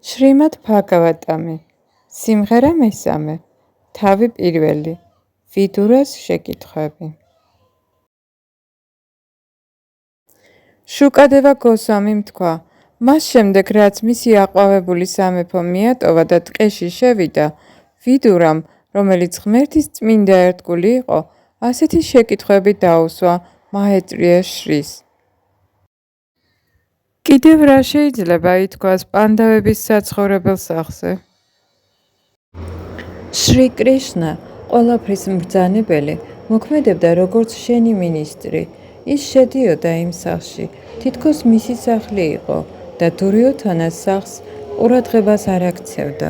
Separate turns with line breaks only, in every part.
შრიმად ბჰაგავატამი, სიმღერა მესამე, თავი პირველი, ვიდურას შეკითხვები. შუკადევა გოსვამიმ თქვა, მას შემდეგ რაც მისი აყვავებული სამეფო მიატოვა და ტყეში შევიდა, ვიდურამ, რომელიც ღმერთის წმინდა ერთგული იყო, ასეთი შეკითხვები დაუსვა მაეტრია შრის. კიდევ რა შეიძლება ითქვას პანდავების საცხოვრებელ სახლზე? შრი კრიშნა, ყველაფრის მბრძანებელი, მოქმედებდა როგორც შენი მინისტრი. ის შედიოდა იმ სახლში, თითქოს მისი სახლი იყო და დურიოთანას სახლს ყურადღებას არ აქცევდა.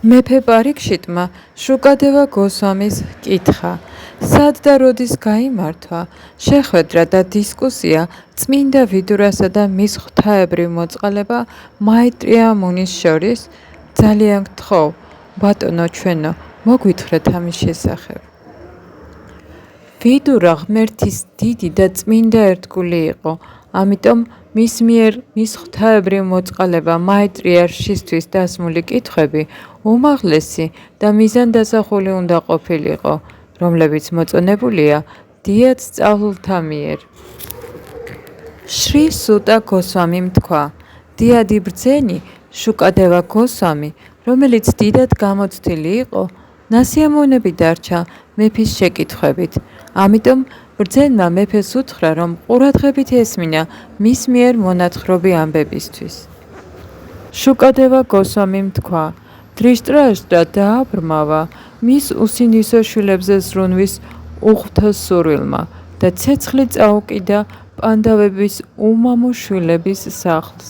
მეფე პარიქშიტმა შუკადევა გოსვამის კითხა, სად და როდის გაიმართვა შეხვედრა და დისკუსია წმინდა ვიდურასა და მის ღვთაებრივ მოწყალება მაეტრია მუნის შორის? ძალიან გთხოვ, ბატონო ჩვენო, მოგვითხრეთ ამის შესახებ. ვიდურა ღმერთის დიდი და წმინდა ერთგული იყო, ამიტომ მის მიერ მის ღვთაებრივ მოწყალება მაეტრია შრისთვის დასმული კითხვები უმაღლესი და მიზანდასახული უნდა ყოფილიყო, რომლებიც მოწონებულია დიად სწავლულთა მიერ. შრი სუტა გოსვამიმ თქვა, დიადი ბრძენი შუკადევა გოსვამი, რომელიც დიდად გამოცდილი იყო, ნასიამოვნები დარჩა მეფის შეკითხვებით. ამიტომ ბრძენმა მეფეს უთხრა, რომ ყურადღებით ესმინა მის მიერ მონათხრობი ამბებისთვის. შუკადევა გოსვამიმ თქვა, დრიშტრაშტა დააბრმავა მის უსინდისო შვილებზე ზრუნვის უღვთოსურვილმა და ცეცხლი წაუკიდა პანდავების უმამო შვილების სახლს.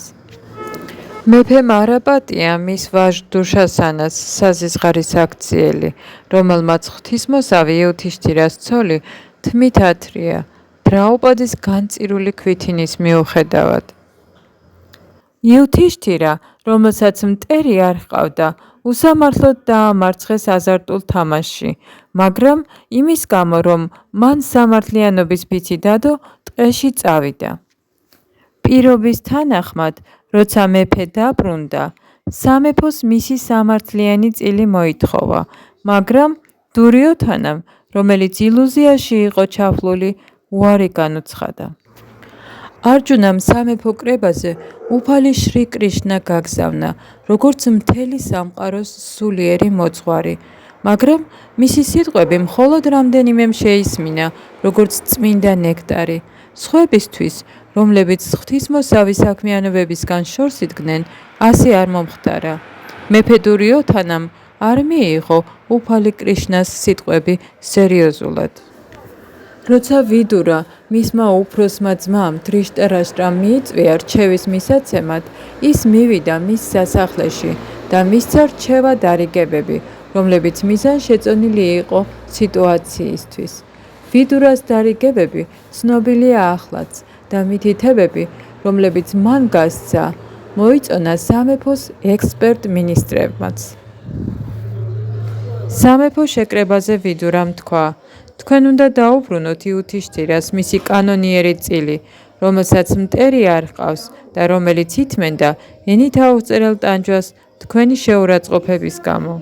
მეფემ არ აპატია მის ვაჟ დუშასანას, საზისხარის აქციელი, რომელმაც ღვთისმოსავი იუთიშთირას ცოლი თმით ათრია, დრაუპადის განწირული ქვითინის მიუხედავად. იუთიშთირა, რომელსაც მტერი არ ჰყავდა, უსამართლოდ დაამარცხეს აზარტულ თამაშში, მაგრამ იმის გამო, რომ მან სამართლიანობის ფიცი დადო, ტყეში წავიდა. პირობის თანახმად, როცა მეფე დაბრუნდა, სამეფოს მისი სამართლიანი წილი მოითხოვა, მაგრამ დურიოთანამ, რომელიც ილუზიაში იყო ჩაფლული, უარი განუცხადა. არჯუნამ სამეფო კრებაზე უფალი შრი კრიშნა გაგზავნა, როგორც მთელი სამყაროს სულიერი მოძღვარი, მაგრამ მისი სიტყვები მხოლოდ რამდენიმემ შეისმინა, როგორც წმინდა ნექტარი. სხვებისთვის, რომლებიც ღვთისმოსავი საქმიანობებისგან შორს იდგნენ, ასე არ მომხდარა. მეფე დურიოთანამ არ მიიღო უფალი კრიშნას სიტყვები სერიოზულად. როცა ვიდურა მისმა უფროსმა ძმამ დრიშტარაშტრამ მიიწვია რჩევის მისაცემად, ის მივიდა მის სასახლეში და მისცა რჩევა დარიგებები, რომლებიც მიზანშეწონილი იყო სიტუაციისთვის. ვიდურას დარიგებები ცნობილია ახლაც და მითითებები, რომლებიც მან გასცა, მოიწონა სამეფოს ექსპერტ მინისტრებმაც. სამეფო შეკრებაზე ვიდურამ თქვა, თქვენ უნდა დაუბრუნოთ იუთიშთირას მისი კანონიერი წილი, რომელსაც მტერი არ ჰყავს და რომელიც ითმენდა ენით აუწერელ ტანჯვას თქვენი შეურაცხყოფების გამო.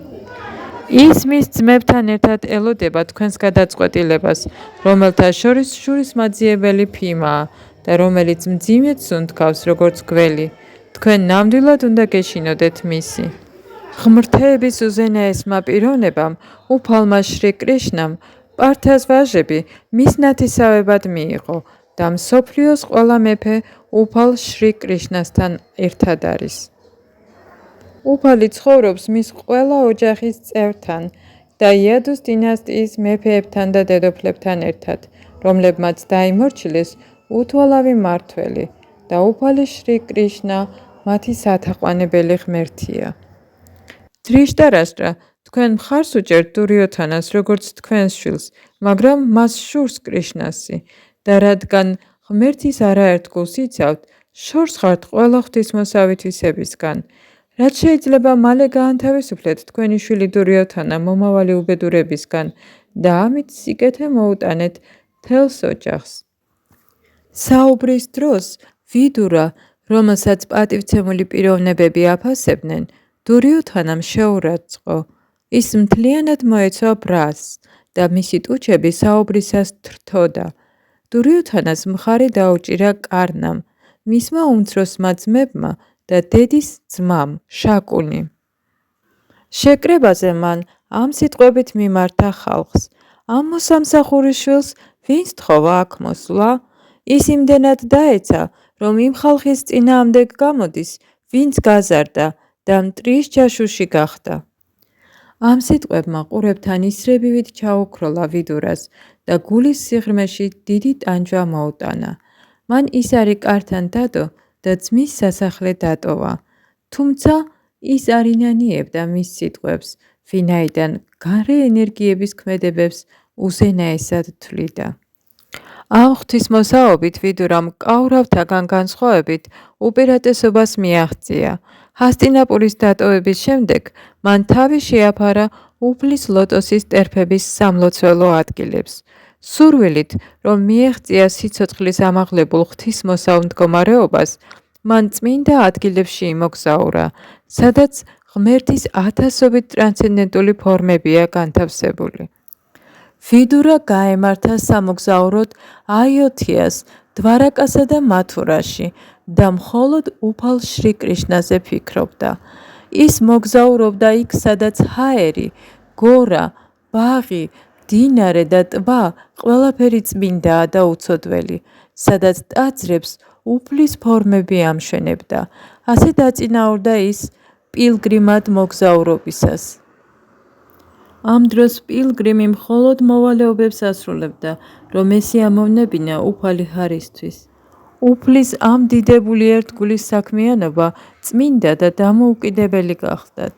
ის მის ძმებთან ერთად ელოდება თქვენს გადაწყვეტილებას, რომელთა შორის შურისმაძიებელი ფიმაა და რომელიც მძიმედ სუნთქავს როგორც გველი. თქვენ ნამდვილად უნდა გეშინოდეთ მისი. ღმრთების უზენაესმა პიროვნებამ, უფალმა შრი კრიშნამ, პართას ვაჟები მის ნათესავებად მიიღო და მსოფლიოს ყველა მეფე უფალ შრი კრიშნასთან ერთად არის. უფალი ცხოვრობს მის ყველა ოჯახის წევრთან და იადუს დინასტიის მეფეებთან და დედოფლებთან ერთად, რომლებმაც დაიმორჩილეს უთვალავი მმართველი და უფალი შრი კრიშნა მათი სათაყვანებელი ღმერთია. დრიშტარაშტრა, თქვენ მხარს უჭერთ დურიოთანას როგორც თქვენს შვილს, მაგრამ მას შურს კრიშნასი და რადგან ღმერთის არაერთგულს იცავთ, შორს ხართ ყველა ღვთისმოსავი თვისებისგან. რაც შეიძლება მალე გაანთავისუფლეთ თქვენი შვილი დურიოთანა მომავალი უბედურებისგან და ამით სიკეთე მოუტანეთ მთელს ოჯახს. საუბრის დროს ვიდურა, რომელსაც პატივცემული პიროვნებები აფასებდნენ, დურიოთანამ შეურაცხყო. ის მთლიანად მოეცვა ბრას და მისი ტუჩები საუბრისას თრთოდა. დურიოთანას მხარი დაუჭირა კარნამ, მისმა უმცროსმა ძმებმა და დედის ძმამ შაკუნი. შეკრებაზე მან ამ სიტყვებით მიმართა ხალხს: ამ მოსამსახურის შვილს ვინც თხოვა აქ მოსვლა? ის იმდენად დაეცა, რომ იმ ხალხის წინააღმდეგ გამოდის, ვინც გაზარდა და მტრის ჯაშუში გახდა. ამ სიტყვებმა ყურებთან ისრებივით ჩაუქროლა ვიდურას და გულის სიღრმეში დიდი ტანჯვა მოუტანა. მან ისარი კართან დადო და ძმის სასახლე დატოვა. თუმცა ის არ ინანიებდა მის სიტყვებს, ვინაიდან გარე ენერგიების ქმედებებს უზენაესად თვლიდა. ამ ღვთისმოსაობით ვიდურამ კაურავთაგან განსხვავებით უპირატესობას მიაღწია. ჰასტინაპურის დატოვების შემდეგ მან თავი შეაფარა უფლის ლოტოსის ტერფების სამლოცველო ადგილებს. სურვილით, რომ მიეღწია სიცოცხლის ამაღლებულ ღვთისმოსავ მდგომარეობას, მან წმინდა ადგილებში იმოგზაურა, სადაც ღმერთის ათასობით ტრანსცენდენტული ფორმებია განთავსებული. ვიდურა გაემართა სამოგზაუროდ აიოთიას, დვარაკასა და მათურაში და მხოლოდ უფალ შრი კრიშნაზე ფიქრობდა. ის მოგზაურობდა იქ, სადაც ჰაერი, გორა, ბაღი, მდინარე და ტბა ყველაფერი წმინდაა და უცოდველი, სადაც ტაძრებს უფლის ფორმები ამშვენებდა. ასე დაწინაურდა ის პილგრიმად მოგზაურობისას. ამ დროს პილგრიმი მხოლოდ მოვალეობებს ასრულებდა, რომ ესი ამოვნებინა უფალი ჰარისთვის. უფლის ამ დიდებული ერთგულის საქმიანობა წმინდა და დამოუკიდებელი გახდათ.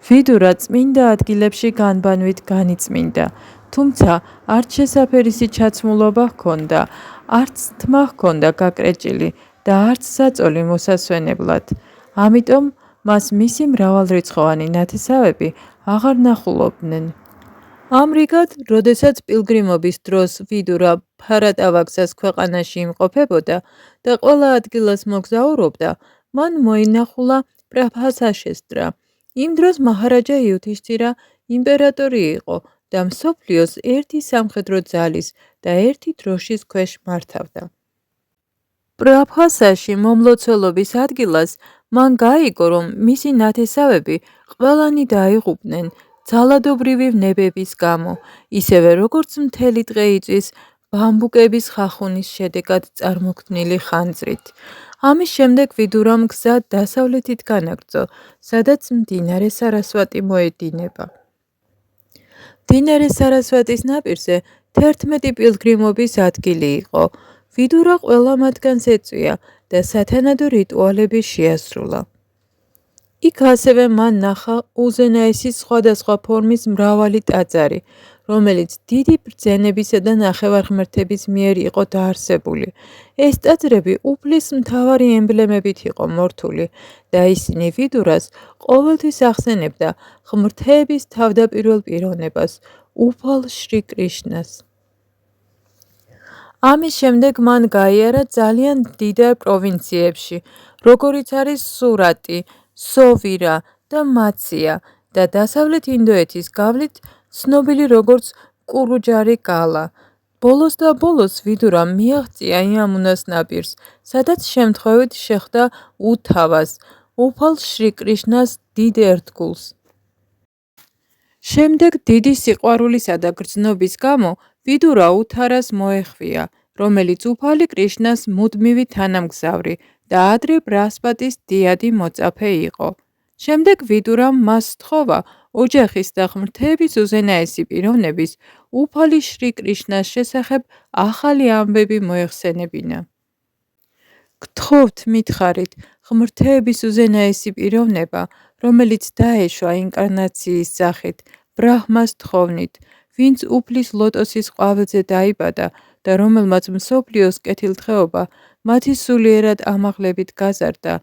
ვიდურა წმინდა ადგილებში განბანვით განიწმინდა, თუმცა არც შესაფერისი ჩაცმულობა ჰქონდა, არც თმა ჰქონდა გაკრეჭილი და არც საწოლი მოსასვენებლად. ამიტომ მას მისი მრავალრიცხოვანი ნათესავები აღარ ნახულობდნენ. ამრიგად, როდესაც პილგრიმობის დროს ვიდურა ფარატავაგზას ქვეყანაში იმყოფებოდა და ყველა ადგილას მოგზაურობდა, მან მოინახულა პრაბჰასა შესწრა. იმ დროს მაჰარაჯა იუდჰიშთირა იმპერატორი იყო და მსოფლიოს ერთი სამხედრო ძალის და ერთი დროშის ქვეშ მართავდა. პრაბჰასაში მომლოცველობის ადგილას მან გაიგო, რომ მისი ნათესავები ყველანი დაიღუპნენ ძალადობრივი ვნებების გამო, ისევე როგორც მთელი დღე იწვის ბამბუკების ხახუნის შედეგად წარმოქმნილი ხანძრით. ამის შემდეგ ვიდურამ გზა დასავლეთით განაგრძო, სადაც მდინარე სარასვატი მოედინება. მდინარე სარასვატის ნაპირზე 11 პილგრიმობის ადგილი იყო. ვიდურა ყველა მათგანს ეწვია და სათანადო რიტუალები შეასრულა. იქ ასევე მან ნახა უზენაესი სხვადასხვა ფორმის მრავალი ტაძარი, რომელიც დიდი ბრძენებისა და ნახევარღმერთების მიერ იყო დაარსებული. ეს ტაძრები უფლის მთავარი ემბლემებით იყო მორთული და ისინი ვიდურას ყოველთვის ახსენებდა ღმრთების თავდაპირველ პიროვნებას, უფალ შრი კრიშნას. ამის შემდეგ მან გაიარა ძალიან მდიდარ პროვინციებში, როგორიც არის სურატი, სოვირა და მაცია და დასავლეთ ინდოეთის გავლით ცნობილი როგორც კურუჯარი გალა. ბოლოს და ბოლოს ვიდურამ მიაღწია იამუნას ნაპირს, სადაც შემთხვევით შეხვდა უთავას, უფალ შრი კრიშნას დიდ ერთგულს. შემდეგ დიდი სიყვარულისა და გრძნობის გამო ვიდურა უთარას მოეხვია, რომელიც უფალი კრიშნას მუდმივი თანამგზავრი და ადრე ბრასპატის დიადი მოწაფე იყო. შემდეგ ვიდურამ მას სთხოვა ოჯახის და ღმრთების უზენაესი პიროვნების უფალი შრი კრიშნას შესახებ ახალი ამბები მოეხსენებინა. გთხოვთ, მითხარით, ღმრთების უზენაესი პიროვნება, რომელიც დაეშვა ინკარნაციის სახით, ბრაჰმას თხოვნით, ვინც უფლის ლოტოსის ყვავილზე დაიბადა და რომელმაც მსოფლიოს კეთილდღეობა მათი სულიერად ამაღლებით გაზარდა,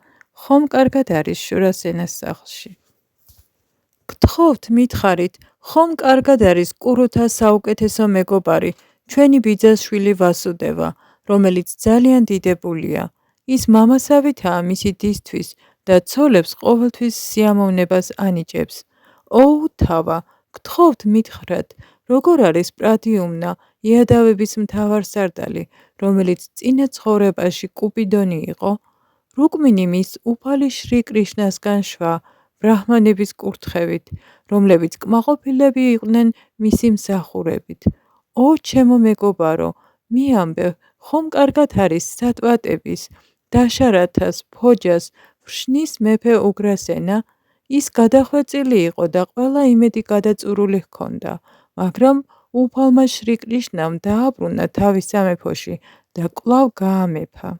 ხომ კარგად არის შურასენას სახლში. გთხოვთ, მითხარით, ხომ კარგად არის კურუთა საუკეთესო მეგობარი, ჩვენი ბიძას შვილი ვასუდევა, რომელიც ძალიან დიდებულია. ის მამასავითაა მისი დისთვის და ცოლებს ყოველთვის სიამოვნებას ანიჭებს. ოუ თავა, გთხოვთ მითხრათ, როგორ არის პრადიუმნა, იადავების მთავარსარდალი, რომელიც წინა ცხოვრებაში კუპიდონი იყო? რუკმინი მის უფალი შრი კრიშნასგან შვა, ბრაჰმანების კურთხევით, რომლებიც კმაყოფილები იყვნენ მისი მსახურებით. ო ჩემო მეგობარო, მიამბე, ხომ კარგად არის სატვატების, დაშარათას, ფოჯას, ვშნის მეფე უგრასენა? ის გადახვეწილი იყო და ყველა იმედი გადაწურული ჰქონდა, მაგრამ უფალმა შრი კრიშნამ დააბრუნა თავის სამეფოში და კვლავ გაამეფა.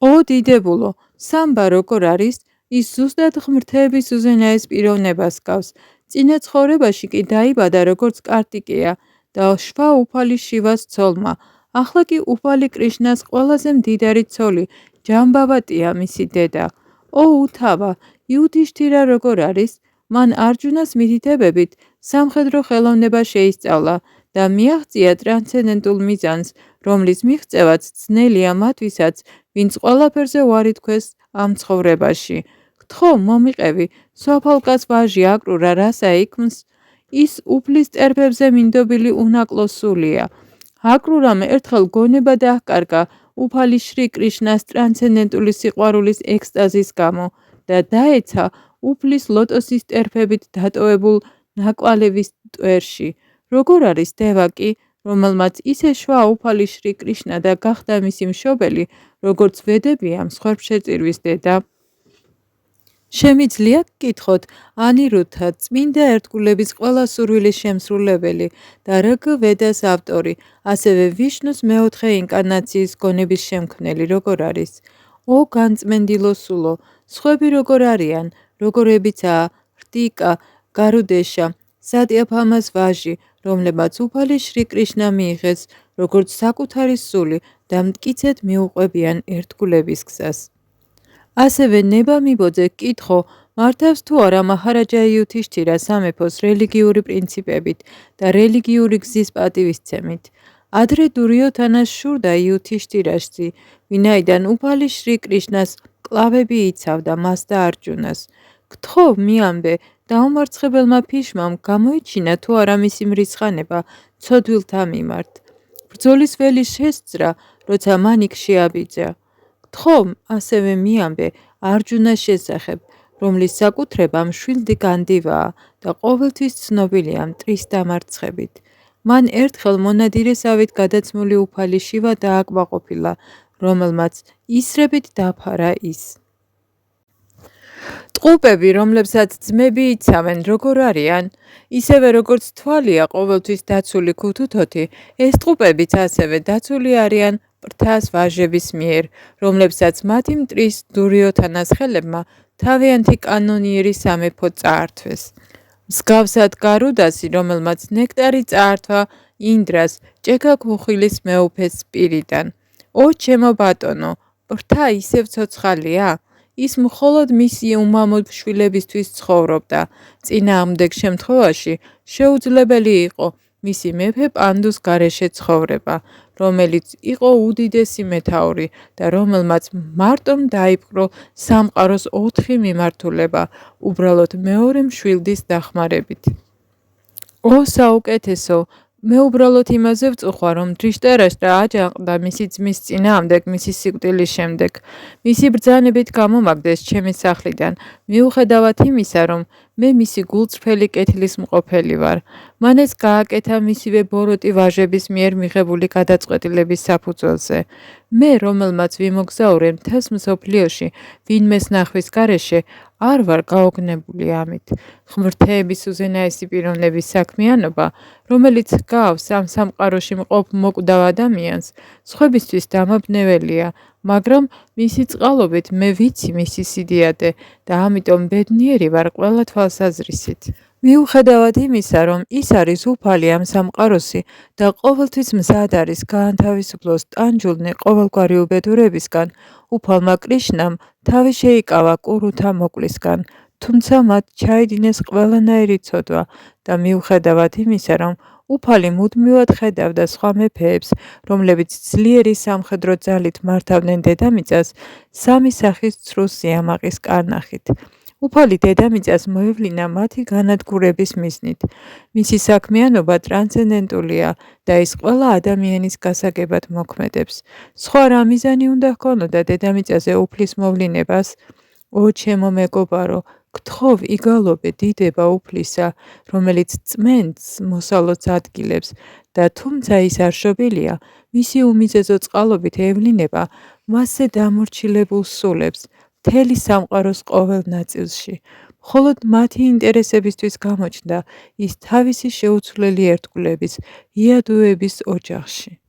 ო დიდებულო, სამბა როგორ არის? ის ზუსტად ღმრთების უზენაეს პიროვნებას ჰგავს. წინა ცხოვრებაში კი დაიბადა როგორც კარტიკეა და შვა უფალი შივას ცოლმა. ახლა კი უფალი კრიშნას ყველაზე მდიდარი ცოლი, ჯამბავატია მისი დედა. ო უთავა, იუდიშთირა როგორ არის? მან არჯუნას მითითებებით სამხედრო ხელოვნება შეისწავლა და მიაღწია ტრანსცენდენტულ მიზანს, რომლის მიღწევაც ძნელია მათვისაც, ვინც ყველაფერზე უარი თქვეს ამ ცხოვრებაში. გთხოვ, მომიყევი, სოფალკას ვაჟი აკრურა რასა იქმს? ის უფლის წერფებზე მინდობილი უნაკლო სულია. აკრურამ ერთხელ გონება დაჰკარგა უფალი შრი კრიშნას ტრანსცენდენტული სიყვარულის ექსტაზის გამო და დაეცა უფლის ლოტოსის ტერფებით დატოვებულ ნაკვალევის ტვერში. როგორ არის დევაკი, რომელმაც ისე შვა უფალი შრი კრიშნა და გახდა მისი მშობელი, როგორც ვედები ამ მსხვერპლშეწირვის დედა? შემიძლია გკითხოთ, ანირუთა წმინდა ერთგულების ყველა სურვილის შემსრულებელი და რგ ვედას ავტორი, ასევე ვიშნუს მეოთხე ინკარნაციის გონების შემქმნელი როგორ არის? ო განწმენდილო სულო, სხვები როგორ არიან, როგორებიცაა რტიკა, გარუდეშა, სატიაფამას ვაჟი, რომლებმაც უფალი შრი კრიშნა მიიღეს, როგორც საკუთარი სული და მტკიცედ მიუყვებიან ერთგულების გზას. ასევე ნება მიბოძე გკითხო, მართავს თუ არა მაჰარაჯა იუთიშთირა სამეფოს რელიგიური პრინციპებით და რელიგიური გზის პატივისცემით. ადრე დურიოთანას შურდა იუთიშთირაშცი, ვინაიდან უფალი შრი კრიშნას კლავები იცავდა მას და არჯუნას. გთხოვ, მიამბე, დაუმარცხებელმა ფიშმამ გამოიჩინა თუ არა მისი მრისხანება ცოდვილთა მიმართ. ბრძოლის ველი შესძრა, როცა მან იქ შეაბიძა. გთხოვ, ასევე მიამბე არჯუნას შესახებ, რომლის საკუთრება მშვილდი განდივაა და ყოველთვის ცნობილია მტრის დამარცხებით. მან ერთხელ მონადირესავით გადაცმული უფალი შივა დააკმაყოფილა, რომელმაც ისრებით დაფარა ის. ტყუპები, რომლებსაც ძმები იცავენ, როგორ არიან? ისევე როგორც თვალია ყოველთვის დაცული ქუთუთოთი, ეს ტყუპებიც ასევე დაცული არიან პრთას ვაჟების მიერ, რომლებსაც მათი მტრის დურიოთანას ხელებმა თავიანთი კანონიერი სამეფო წაართვეს. მსგავსად გარუდასი, რომელმაც ნექტარი წაართვა ინდრას, ჭექა-ქუხილის მეუფეს პირიდან. ო ჩემო ბატონო, პრთა ისევ ცოცხალია? ის მხოლოდ მისი უმამო შვილებისთვის ცხოვრობდა. წინააღმდეგ შემთხვევაში შეუძლებელი იყო მისი მეფე პანდუს გარეშე ცხოვრება, რომელიც იყო უდიდესი მეთაური და რომელმაც მარტომ დაიპყრო სამყაროს 4 მიმართულება, უბრალოდ მეორე მშვილდის დახმარებით. ო საუკეთესო, მე უბრალოდ იმაზე ვწუხვა, რომ დრიშტარაშტა აჯანყდა მისი ძმის წინააღმდეგ მისი სიკვდილის შემდეგ. მისი ბრძანებით გამომაგდეს ჩემი სახლიდან, მიუხედავად იმისა, რომ მე მისი გულწრფელი კეთილის მყოფელი ვარ. მან ეს გააკეთა მისივე ბოროტი ვაჟების მიერ მიღებული გადაწყვეტილების საფუძველზე. მე, რომელმაც ვიმოგზაურე მთელს მსოფლიოში, ვინმეს ნახვის გარეშე, არ ვარ გაოგნებული ამით. ღმრთების უზენაესი პიროვნების საქმიანობა, რომელიც ჰგავს ამ სამყაროში მყოფ მოკვდავ ადამიანს, სხვებისთვის დამაბნეველია, მაგრამ მისი წყალობით მე ვიცი მისი სიდიადე და ამიტომ ბედნიერი ვარ ყველა თვალსაზრისით. მიუხედავად იმისა, რომ ის არის უფალი ამ სამყაროსი და ყოველთვის მზად არის გაანთავისუფლოს ტანჯულნი ყოველგვარი უბედურებისგან, უფალმა კრიშნამ თავი შეიკავა კურუთა მოკლისგან, თუმცა მათ ჩაიდინეს ყველანაირი ცოდვა და მიუხედავად იმისა, რომ უფალი მუდმივად ხედავდა სხვა მეფეებს, რომლებიც ძლიერი სამხედრო ძალით მართავდნენ დედამიწას, სამი სახის ცრუ სიამაყის კარნახით. უფალი დედამიწას მოევლინა მათი განადგურების მიზნით. მისი საქმიანობა ტრანსცენდენტულია და ის ყველა ადამიანის გასაგებად მოქმედებს. სხვა რა მიზანი უნდა ჰქონოდა დედამიწაზე უფლის მოვლინებას? ო ჩემო მეგობარო, გთხოვ იგალობე დიდება უფლისა, რომელიც წმენდს მოსალოდს ადგილებს და თუმცა ის არ შობილია, მისი უმიზეზო წყალობით ევლინება მასზე დამორჩილებულ სულებს მთელი სამყაროს ყოველ ნაწილში. მხოლოდ მათი ინტერესებისთვის გამოჩნდა ის თავისი შეუცვლელი ერთგულების, იადუების ოჯახში.